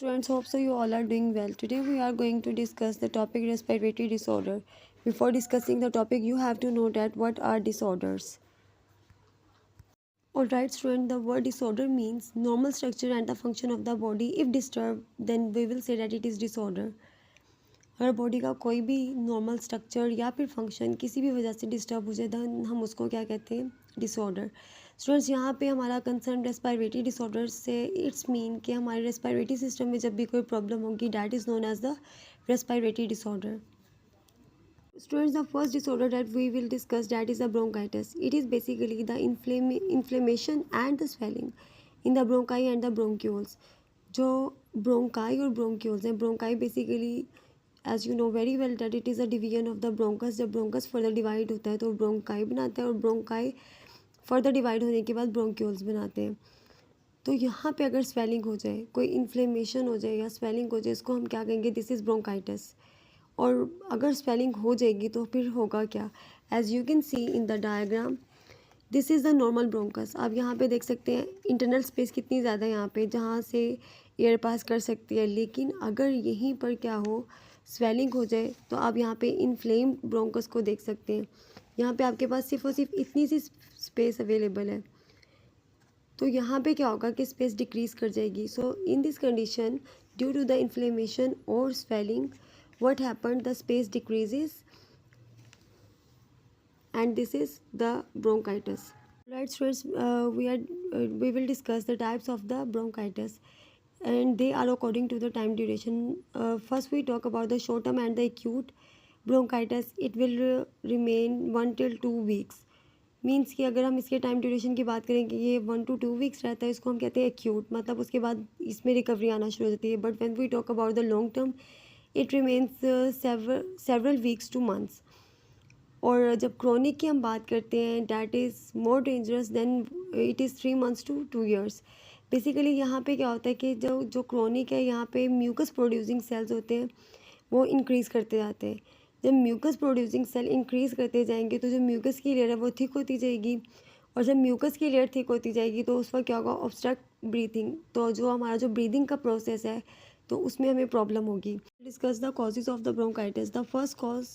Students, hope so you all are doing well. Today we are going to discuss the topic respiratory disorder. Before discussing the topic, you have to know that what are disorders. Alright student, the word disorder means normal structure and the function of the body. If disturbed, then we will say that it is disorder. अगर body का कोई भी normal structure या फिर function किसी भी वजह से डिस्टर्ब हो जाए तो हम उसको क्या कहते हैं, डिसऑर्डर. स्टूडेंट्स, यहाँ पे हमारा कंसर्न रेस्पिरेटरी डिसऑर्डर से इट्स मीन कि हमारे रेस्पिरेटरी सिस्टम में जब भी कोई प्रॉब्लम होगी, that is known as the respiratory disorder. Students, the first disorder that we will discuss, that is the bronchitis. It is basically the inflammation and the swelling in the bronchi and the bronchioles. जो bronchi और bronchioles हैं, bronchi basically as you know very well that it is a division of the bronchus. जब bronchus further divide होता है तो bronchi बनाता है और bronchi further divide होने के बाद bronchioles बनाते हैं. तो यहाँ पे अगर swelling हो जाए, कोई inflammation हो जाए या swelling हो जाए, इसको हम क्या कहेंगे, दिस इज़ bronchitis. और अगर स्वेलिंग हो जाएगी तो फिर होगा क्या, as you can see in the diagram, this is the normal bronchus. आप यहाँ पे देख सकते हैं इंटरनल स्पेस कितनी ज़्यादा है यहाँ पे, जहाँ से एयर पास कर सकती है. लेकिन अगर यहीं पर क्या हो, स्वेलिंग हो जाए, तो आप यहाँ पे इन्फ्लेम्ड ब्रोंकस को देख सकते हैं. यहाँ पे आपके पास सिर्फ और सिर्फ इतनी सी स्पेस अवेलेबल है. तो यहाँ पे क्या होगा कि स्पेस डिक्रीज़ कर जाएगी. So in this condition, due to the inflammation और swelling, what happened, the space decreases and this is the bronchitis. Right students, we will discuss the types of the bronchitis and they are according to the time duration. First we talk about the short term and the acute bronchitis. It will remain 1 till 2 weeks. Means कि अगर हम इसके time duration की बात करें कि ये 1 to 2 weeks रहता है, इसको हम कहते हैं एक्यूट, मतलब उसके बाद इसमें रिकवरी आना शुरू हो जाती है. But when we talk about the long term, it remains several weeks to months. और जब क्रोनिक की हम बात करते हैं, that is more dangerous than, it is 3 months to 2 years. Basically यहाँ पे क्या होता है कि जो क्रोनिक है, यहाँ पे म्यूकस प्रोड्यूसिंग सेल्स होते हैं, वो इंक्रीज़ करते जाते हैं. जब म्यूकस प्रोड्यूसिंग सेल इंक्रीज़ करते जाएंगे तो जो म्यूकस की लेयर है वो थिक होती जाएगी. और जब म्यूकस की लेयर थिक होती जाएगी तो उस वक्त क्या होगा, ऑब्स्ट्रक्ट ब्रीथिंग. तो जो हमारा जो ब्रीदिंग का प्रोसेस है, तो उसमें हमें प्रॉब्लम होगी. Discuss the causes of the bronchitis. The first cause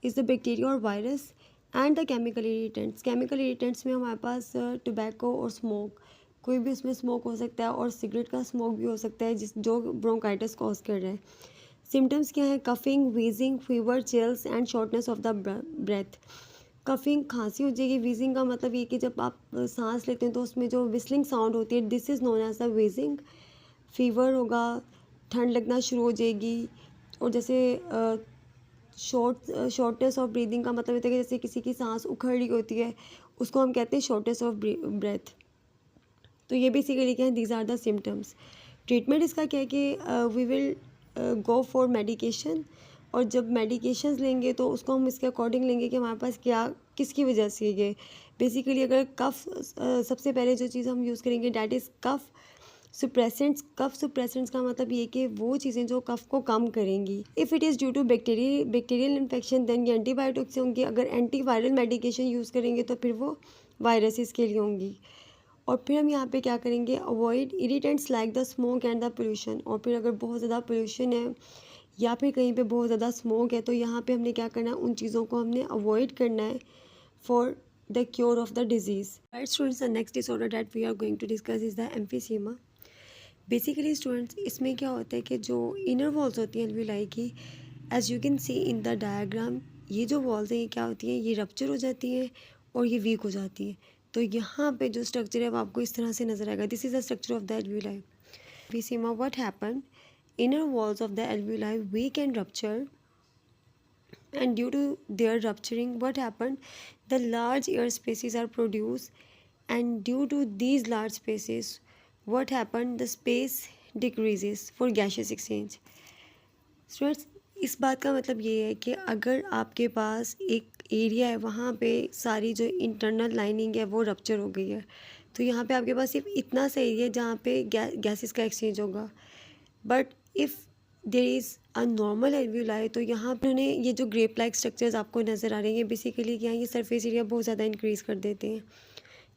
is the bacteria और virus and the chemical irritants. Chemical irritants में हमारे पास टोबैको और स्मोक, कोई भी उसमें स्मोक हो सकता है और सिगरेट का स्मोक भी हो सकता है जो ब्रोंकाइटिस कॉज कर रहा है. सिम्टम्स क्या है, coughing, wheezing, fever, chills and shortness of the breath. Coughing, खांसी हो जाएगी. वीजिंग का मतलब ये कि जब आप सांस लेते हैं तो उसमें जो विस्लिंग साउंड होती है, this is known as the wheezing. Fever होगा, ठंड लगना शुरू हो जाएगी. और जैसे शॉर्टनेस ऑफ ब्रीदिंग का मतलब होता है कि जैसे किसी की सांस उखड़ रही होती है, उसको हम कहते हैं शॉर्टनेस ऑफ ब्रेथ. तो ये बेसिकली क्या है, these are the symptoms. Treatment इसका क्या है कि we will go for medication. और जब मेडिकेशंस लेंगे तो उसको हम इसके अकॉर्डिंग लेंगे कि हमारे पास क्या, किसकी वजह से ये. बेसिकली अगर कफ, सबसे पहले जो चीज़ हम यूज़ करेंगे डैट इज़ कफ सुप्रेसेंट्स. कफ सुप्रेसेंट्स का मतलब ये कि वो चीज़ें जो कफ को कम करेंगी. If it is due to bacterial infection then ये एंटीबायोटिक्स होंगी. अगर एंटीवायरल मेडिकेशन यूज़ करेंगे तो फिर वो वायरसेस के लिए होंगी. और फिर हम यहाँ पे क्या करेंगे, avoid irritants like the smoke and the pollution. और फिर अगर बहुत ज़्यादा पोल्यूशन है या फिर कहीं पे बहुत ज़्यादा स्मोक है, तो यहाँ पे हमने क्या करना है, उन चीज़ों को हमने अवॉइड करना है for the cure of the disease. Right students, the next disorder that we are going to discuss is the emphysema. Basically students, इसमें क्या होता है कि जो इनर वॉल्स होती हैं एल्वियोलाई की, as you can see in the diagram, ये जो वॉल्स हैं ये क्या होती हैं, ये रप्चर हो जाती हैं और ये वीक हो जाती हैं. तो यहाँ पे जो स्ट्रक्चर है वो आपको इस तरह से नज़र आएगा. This is the structure of the alveoli. Emphysema, what happen, inner walls of the alveoli weak and rupture, and due to their rupturing, what happened, the large air spaces are produced, and due to these large spaces, what happened, the space decreases for gaseous exchange. Students, इस बात का मतलब ये है कि अगर आपके पास एक एरिया है, वहाँ पे सारी जो इंटरनल लाइनिंग है वो रप्चर हो गई है, तो यहाँ पे आपके पास सिर्फ इतना सा एरिया है जहाँ पे गैसेस का एक्सचेंज होगा. But if there is a normal alveoli, तो यहाँ पर उन्हें ये जो ग्रेप लाइक स्ट्रक्चर्स आपको नज़र आ रहे हैं, ये बेसिकली क्या है, ये सरफेस एरिया बहुत ज़्यादा इंक्रीज़ कर देते हैं.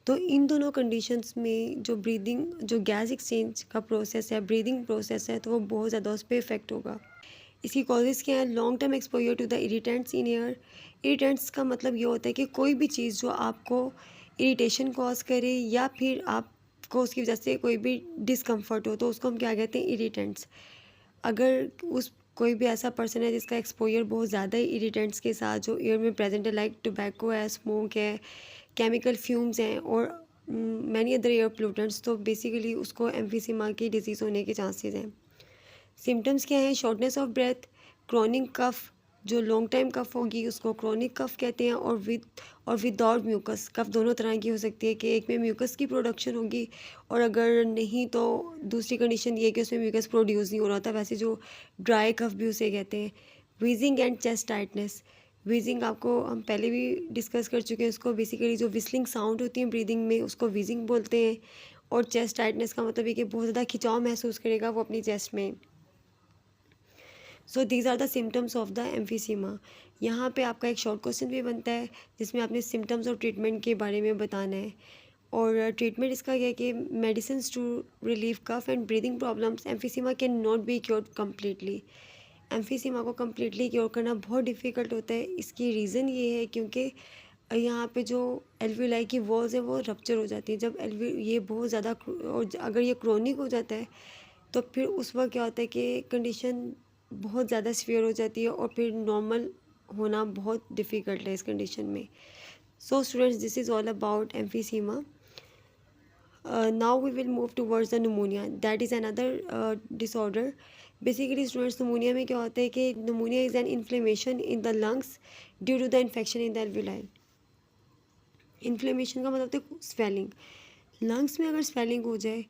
तो इन दोनों कंडीशंस में जो ब्रीदिंग, जो गैस एक्सचेंज का प्रोसेस है, ब्रीदिंग प्रोसेस है, तो वो बहुत ज़्यादा उस पर इफ़ेक्ट होगा। इसकी कॉजेज़ क्या है? Long term exposure to the irritants in air. Irritants का मतलब ये होता है कि कोई भी चीज़ जो आपको इरिटेशन कॉज करे या फिर आपको उसकी वजह से कोई भी डिस्कम्फर्ट हो, तो उसको हम क्या कहते हैं? इरिटेंट्स। अगर उस कोई भी ऐसा पर्सन है जिसका एक्सपोजर बहुत ज़्यादा ही इरिटेंट्स के साथ जो एयर में प्रेजेंट है, लाइक टोबैको है, स्मोक है, केमिकल फ्यूम्स हैं और मैनी अदर एयर पोल्यूटेंट्स, तो बेसिकली उसको एम्फीसीमा की डिजीज़ होने के चांसेस हैं। सिम्टम्स क्या हैं? Shortness of breath, chronic cough, जो लॉन्ग टाइम कफ होगी उसको क्रॉनिक कफ कहते हैं, और विदाउट म्यूकस। कफ दोनों तरह की हो सकती है कि एक में म्यूकस की प्रोडक्शन होगी और अगर नहीं तो दूसरी कंडीशन ये है कि उसमें म्यूकस प्रोड्यूस नहीं हो रहा था। वैसे जो ड्राई कफ भी उसे कहते हैं। Wheezing and chest tightness. Wheezing आपको हम पहले भी डिस्कस कर चुके हैं, उसको बेसिकली जो विस्लिंग साउंड होती है ब्रीदिंग में उसको वीजिंग बोलते हैं। और चेस्ट टाइटनेस का मतलब ये कि बहुत ज़्यादा खिंचाव महसूस करेगा वो अपनी चेस्ट में। So these are the symptoms of the emphysema. यहाँ पे आपका एक शॉर्ट क्वेश्चन भी बनता है जिसमें आपने सिम्टम्स और ट्रीटमेंट के बारे में बताना है। और ट्रीटमेंट इसका यह है कि medicine to relieve cough and breathing problems. Emphysema can not be cured completely. Emphysema को कम्प्लीटली क्योर करना बहुत डिफ़िकल्ट होता है। इसकी रीज़न ये है क्योंकि यहाँ पे जो एल्वियोलाई की वॉल्स है वो रप्चर हो जाती है। जब ये बहुत ज़्यादा और अगर ये क्रोनिक हो जाता है तो फिर उस वक्त क्या होता है कि कंडीशन बहुत ज़्यादा सीवियर हो जाती है और फिर नॉर्मल होना बहुत डिफ़िकल्ट है इस कंडीशन में। So students, this is all about emphysema. Now we will move towards the pneumonia, that is another disorder. Basically students, pneumonia में क्या होता है कि pneumonia is an inflammation in the lungs due to the infection in the alveoli. Inflammation का मतलब होता है swelling. Lungs में अगर स्वेलिंग हो जाए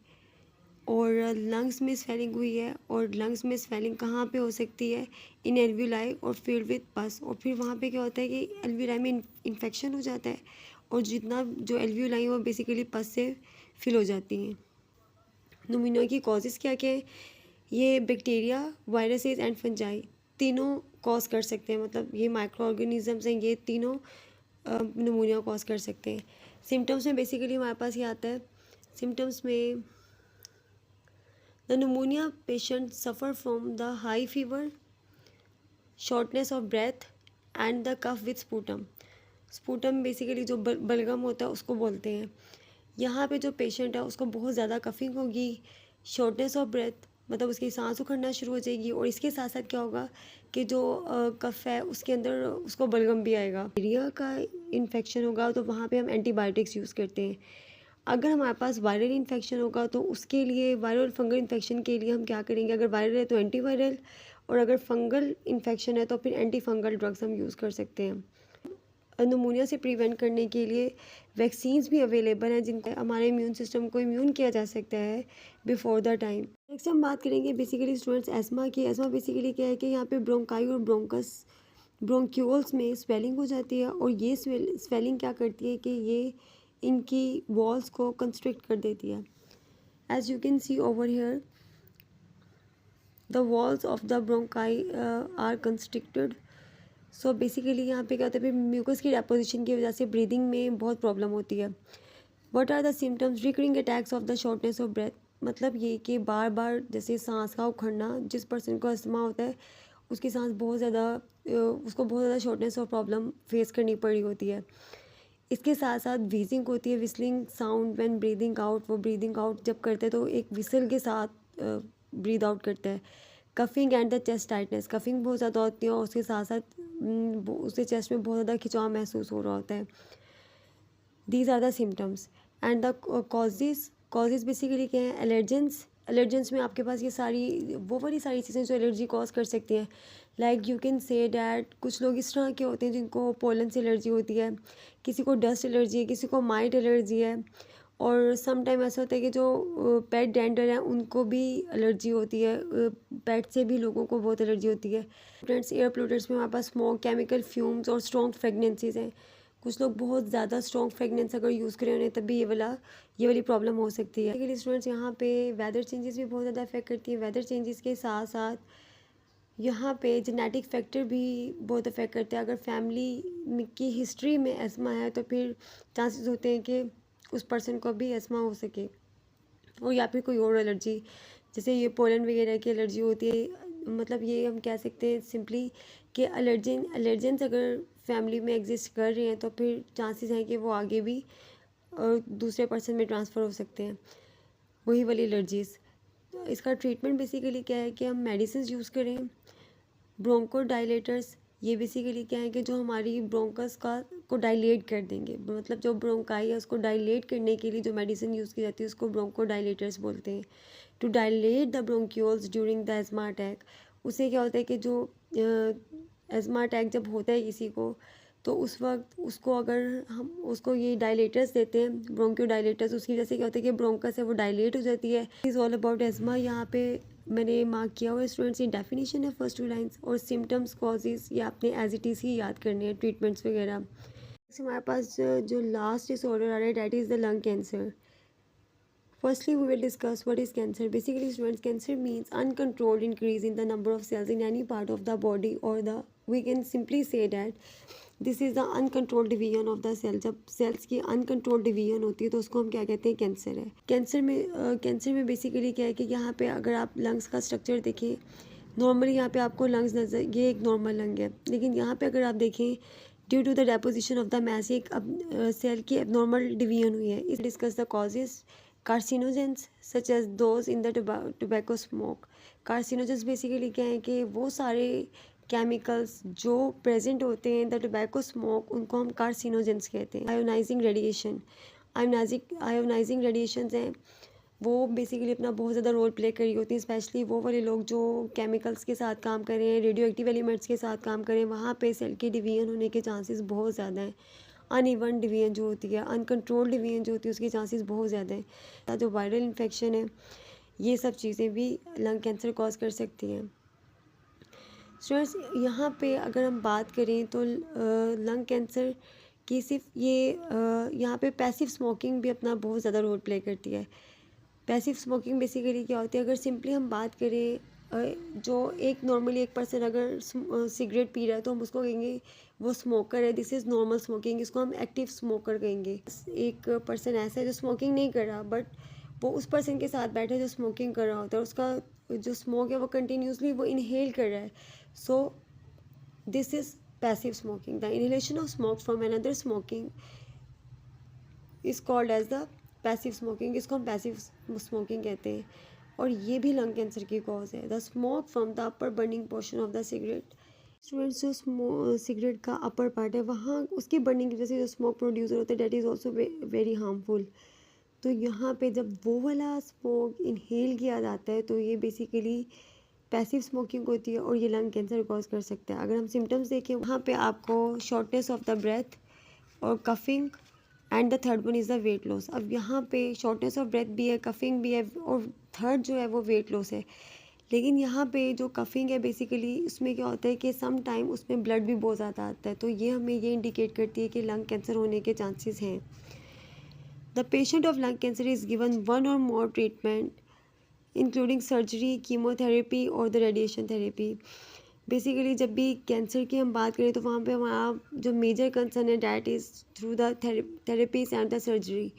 और लंग्स में स्वेलिंग हुई है, और लंग्स में स्वेलिंग कहाँ पे हो सकती है? इन एल्विलाई और फील्ड विद पस। और फिर वहाँ पे क्या होता है कि एल्विलाई में इन्फेक्शन हो जाता है और जितना जो एल्विलाई है वो बेसिकली पस से फिल हो जाती हैं। न्यूमोनिया की कॉजेज़ क्या क्या है? ये बैक्टीरिया, वायरसेस एंड फंजाई तीनों कॉज कर सकते हैं। मतलब ये माइक्रो ऑर्गेनिजम्स हैं, ये तीनों न्यूमोनिया कॉज कर सकते हैं। सिम्टम्स में बेसिकली हमारे पास ये आता है। सिम्टम्स में the pneumonia patient suffer from the high fever, shortness of breath and the cough with sputum. Sputum basically जो बलगम होता है उसको बोलते हैं। यहाँ पे जो पेशेंट है उसको बहुत ज़्यादा कफिंग होगी, शॉर्टनेस ऑफ ब्रेथ मतलब उसकी सांस उखड़ना शुरू हो जाएगी, और इसके साथ साथ क्या होगा कि जो कफ है उसके अंदर उसको बलगम भी आएगा। बैक्टीरिया का इन्फेक्शन होगा तो वहाँ पे हम एंटीबायोटिक्स यूज़ करते हैं। अगर हमारे पास वायरल इन्फेक्शन होगा तो उसके लिए, वायरल फंगल इन्फेक्शन के लिए हम क्या करेंगे? अगर वायरल है तो एंटीवायरल, और अगर फंगल इन्फेक्शन है तो फिर एंटी फंगल ड्रग्स हम यूज़ कर सकते हैं। न्यूमोनिया से प्रिवेंट करने के लिए वैक्सीन्स भी अवेलेबल हैं जिनका हमारे इम्यून सिस्टम को इम्यून किया जा सकता है बिफोर द टाइम। नेक्स्ट हम बात करेंगे बेसिकली स्टूडेंट्स एस्मा की। एस्मा बेसिकली क्या है कि यहाँ पे ब्रोंकाई और ब्रोंक्यूल्स में स्वेलिंग हो जाती है, और ये स्वेलिंग क्या करती है कि ये इनकी वॉल्स को कंस्ट्रिक्ट कर देती है। As you can see over here the walls of the bronchi are constricted. So basically यहाँ पे क्या होता है, फिर म्यूकस की डेपोजिशन की वजह से ब्रीदिंग में बहुत प्रॉब्लम होती है। What are the symptoms? Recurring attacks of the shortness of breath. मतलब ये कि बार बार जैसे सांस का उखड़ना, जिस पर्सन को अस्थमा होता है उसकी सांस बहुत ज़्यादा, उसको बहुत ज़्यादा शॉर्टनेस और प्रॉब्लम फेस करनी पड़ी होती है। इसके साथ साथ वीजिंग होती है, whistling sound when breathing out. वो ब्रीदिंग आउट जब करते हैं तो एक विसल के साथ ब्रीद आउट करते हैं। Coughing and the chest tightness. Coughing बहुत ज़्यादा होती है और उसके साथ साथ उसके चेस्ट में बहुत ज़्यादा खिंचाव महसूस हो रहा होता है। These are the symptoms and the causes basically क्या है? एलर्जेंस में आपके पास ये सारी वो वाली सारी चीज़ें जो एलर्जी कॉज कर सकती हैं। Like you can say that कुछ लोग इस तरह के होते हैं जिनको पोलन से एलर्जी होती है, किसी को डस्ट एलर्जी है, किसी को माइट एलर्जी है, और सम टाइम ऐसा होता है कि जो पेट डेंडर हैं उनको भी एलर्जी होती है। पेट से भी लोगों को बहुत एलर्जी होती है। फ्रेंड्स, एयर पोल्यूटेंट्स में हमारे पास स्मोक, केमिकल फ्यूम्स और स्ट्रॉन्ग फ्रेगनेंसीज हैं। कुछ लोग बहुत ज़्यादा स्ट्रॉन्ग फ्रेगनेंस अगर यूज़ करें उन्हें, तब भी ये वाली प्रॉब्लम हो सकती है। लेकिन स्टूडेंट्स, यहाँ पे वेदर चेंजेस भी बहुत ज़्यादा अफेक्ट करती है। वेदर चेंजेस के साथ साथ यहाँ पे जेनेटिक फैक्टर भी बहुत अफेक्ट करते हैं। अगर फैमिली की हिस्ट्री में एस्मा है तो फिर चांसेस होते हैं कि उस पर्सन को भी एस्मा हो सके, और या फिर कोई और एलर्जी, जैसे ये पोलन वगैरह की एलर्जी होती है। मतलब ये हम कह सकते हैं सिंपली कि एलर्जेंस अगर फैमिली में एग्जिस्ट कर रहे हैं तो फिर चांसेस हैं कि वो आगे भी दूसरे पर्सन में ट्रांसफ़र हो सकते हैं, वही वाली एलर्जीज़। तो इसका ट्रीटमेंट बेसिकली क्या है कि हम मेडिसिन यूज़ करें। ब्रोंकोडायलेटर्स, ये बेसिकली क्या है कि जो हमारी ब्रोंकस को डायलेट कर देंगे, मतलब जो ब्रोंकाई है उसको डायलेट करने के लिए जो मेडिसिन यूज़ की जाती है उसको ब्रोंकोडायलेटर्स बोलते हैं। To dilate the bronchioles during the asthma attack, उससे क्या होता है कि जो एस्मा अटैक जब होता है किसी को, तो उस वक्त उसको अगर हम उसको ये डायलेटर्स देते हैं, ब्रोंक्यो डायलेटर्स, उसकी वजह से क्या होता है कि ब्रोंकस है वो डायलेट हो जाती है। Is all about ESMA. यहाँ पे मैंने मार्क किया हुआ है स्टूडेंट्स, ये डेफिनेशन है फर्स्ट 2 लाइन्स, और सिम्टम्स कॉजेज़ ये आपने एज इट इज़ ही याद करने हैं, ट्रीटमेंट्स वगैरह। हमारे पास जो लास्ट डिसऑर्डर आ रहा है that is the lung cancer. Firstly, we will discuss what is cancer. Basically, students, cancer means uncontrolled increase in the number of cells in any part of the body, or we can simply say that this is the uncontrolled division of the cell. जब cells की uncontrolled division होती है तो उसको हम क्या कहते हैं, कैंसर है। कैंसर में बेसिकली क्या है कि यहाँ पे अगर आप लंग्स का स्ट्रक्चर देखें, नॉर्मली यहाँ पे आपको लंग्स नजर, ये एक नॉर्मल लंग है, लेकिन यहाँ पे अगर आप देखें due to the deposition of the mass एक सेल की एबनॉर्मल डिवीजन हुई है। Is discuss the causes. Carcinogens such as those in the tobacco smoke. Carcinogens basically क्या है कि वो सारे केमिकल्स जो प्रेजेंट होते हैं द टोबैको स्मोक, उनको हम कार्सिनोजेंस कहते हैं। आयोनाइजिंग रेडिएशन, आयोनाइजिंग रेडिएशंस हैं वो बेसिकली अपना बहुत ज़्यादा रोल प्ले कर रही होती हैं, स्पेशली वो वाले लोग जो केमिकल्स के साथ काम कर रहे हैं, रेडियो एक्टिव एलिमेंट्स के साथ काम कर रहे हैं, वहाँ पे सेल की डिवीजन होने के चांसेस बहुत ज़्यादा हैं। अनइवन डिवीजन जो होती है, अनकंट्रोल्ड डिवीजन जो होती है, उसके चांसेस बहुत ज़्यादा हैं। जो वायरल इन्फेक्शन है, ये सब चीज़ें भी लंग कैंसर कॉज कर सकती हैं। स्टूडेंट्स, यहाँ पे अगर हम बात करें तो लंग कैंसर की सिर्फ ये यहाँ पे पैसिव स्मोकिंग भी अपना बहुत ज़्यादा रोल प्ले करती है। पैसिव स्मोकिंग बेसिकली क्या होती है, अगर सिंपली हम बात करें जो एक नॉर्मली एक पर्सन अगर सिगरेट पी रहा है तो हम उसको कहेंगे वो स्मोकर है, दिस इज़ नॉर्मल स्मोकिंग, इसको हम एक्टिव स्मोकर कहेंगे। एक पर्सन ऐसा है जो स्मोकिंग नहीं कर रहा, बट वो उस पर्सन के साथ बैठे जो स्मोकिंग कर रहा होता है, उसका जो स्मोक है वो कंटिन्यूसली वो इनहेल कर रहा है, so this is passive smoking. The inhalation of smoke from another smoking is called as the passive smoking, इसको हम पैसिव स्मोकिंग कहते हैं, और ये भी लंग कैंसर की कॉज है। The smoke from the upper burning portion of the cigarette. Students, जो सिगरेट का अपर पार्ट है वहाँ उसकी बर्निंग की वजह से जो स्मोक प्रोड्यूसर होता है that is also very harmful. तो यहाँ पे जब वो वाला स्मोक इनहेल किया जाता है तो ये बेसिकली पैसिव स्मोकिंग होती है, और ये लंग कैंसर कॉज कर सकता है। अगर हम सिम्टम्स देखें, वहाँ पे आपको शॉर्टनेस ऑफ द ब्रेथ और coughing, and the third one is the weight loss. अब यहाँ पे शॉर्टनेस ऑफ ब्रेथ भी है, कफिंग भी है, और थर्ड जो है वो वेट लॉस है। लेकिन यहाँ पे जो कफिंग है बेसिकली उसमें क्या होता है कि सम टाइम उसमें ब्लड भी बहुत ज़्यादा आता है, तो ये हमें ये इंडिकेट करती है कि लंग कैंसर होने के चांसेस हैं। The patient of lung cancer is given one और मोर ट्रीटमेंट इंक्लूडिंग सर्जरी, कीमोथेरेपी और द रेडिएशन थेरेपी। बेसिकली जब भी कैंसर की हम बात करें तो वहाँ पे हमारा जो मेजर कंसर्न है that is through the therapies and the surgery.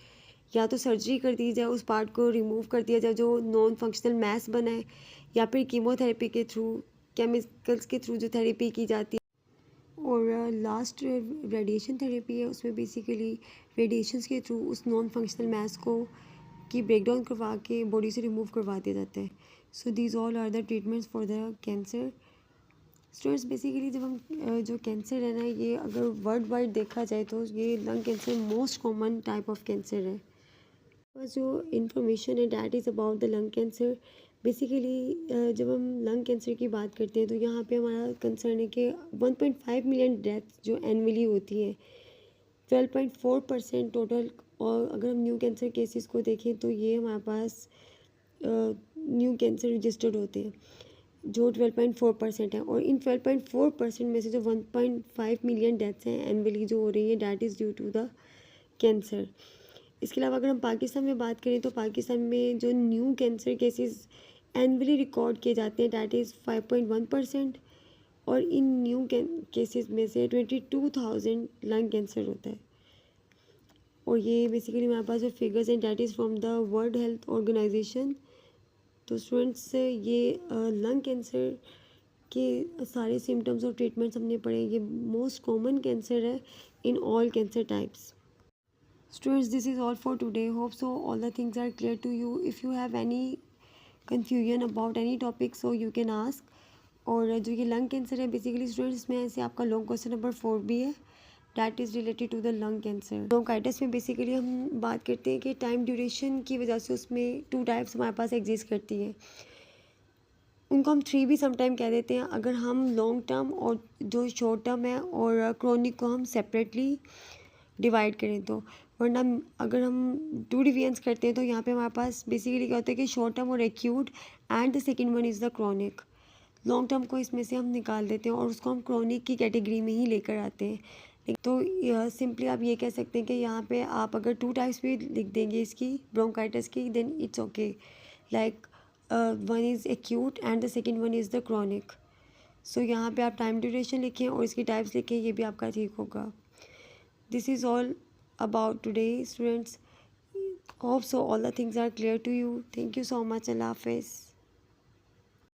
या तो सर्जरी कर दी जाए, उस पार्ट को रिमूव कर दिया जाए जो नॉन फंक्शनल मैस बना है, या फिर कीमोथेरेपी के थ्रू, केमिकल्स के थ्रू जो थेरेपी की जाती है। और लास्ट रेडिएशन थेरेपी है, उसमें बेसिकली रेडिएशंस के थ्रू उस नॉन फंक्शनल मैस को की ब्रेकडाउन करवा के बॉडी से रिमूव करवा दिया जाता है। So these all are the treatments for the cancer. Students, basically जब हम जो कैंसर है ना, ये अगर वर्ल्ड वाइड देखा जाए तो ये lung cancer most common type of cancer है। जो इन्फॉर्मेशन है that is about the lung cancer. Basically जब हम लंग कैंसर की बात करते हैं तो यहाँ पे हमारा कंसर्न है कि 1.5 मिलियन डेथ्स जो एनुअली होती हैं, 12.4% टोटल। और अगर हम न्यू कैंसर केसेस को देखें तो ये हमारे पास न्यू कैंसर रजिस्टर्ड होते हैं जो 12.4% है, और इन 12.4% में से जो 1.5 मिलियन डेथ्स हैं एनुअली जो हो रही है that is due to the cancer. इसके अलावा अगर हम पाकिस्तान में बात करें तो पाकिस्तान में जो new cancer cases annually record किए जाते हैं डैट इज़ 5.1%, और इन न्यू केसेस में से 22,000 लंग कैंसर होता है। और ये बेसिकली हमारे पास जो फिगर्स हैं that is from the World Health Organization. तो स्टूडेंट्स ये लंग कैंसर के सारे सिम्टम्स और ट्रीटमेंट्स हमने पढ़े। ये मोस्ट कॉमन कैंसर है in all cancer types. Students, this is all for today. Hope so all the things are clear to you. If you have any confusion about any topic, so you can ask. और जो ये lung cancer है basically students, इसमें ऐसे आपका long question number 4 भी है, that is related to the lung cancer. Bronchitis में बेसिकली हम बात करते हैं कि टाइम ड्यूरेशन की वजह से उसमें 2 टाइप्स हमारे पास एग्जिस्ट करती हैं। उनको हम 3 भी समटाइम कह देते हैं अगर हम लॉन्ग टर्म और जो शॉर्ट टर्म है और क्रोनिक को हम सेपरेटली डिवाइड करें तो। वरना अगर हम 2 डिवीजन्स करते हैं तो यहाँ पे हमारे पास बेसिकली क्या होता है कि शॉर्ट टर्म और acute and the second one is the chronic. Long term को इसमें से हम निकाल देते हैं और उसको हम क्रोनिक की कैटेगरी में ही लेकर आते हैं। तो सिंपली आप ये कह सकते हैं कि यहाँ पे आप अगर 2 टाइप्स भी लिख देंगे इसकी ब्रोंकाइटिस की, then it's okay. Like one is acute and the second one is the chronic. So यहाँ पे आप टाइम ड्यूरेशन लिखें और इसकी टाइप्स लिखें, ये भी आपका ठीक होगा। This is all about today, students. Hope so all the things are clear to you. Thank you so much. Allah Hafiz.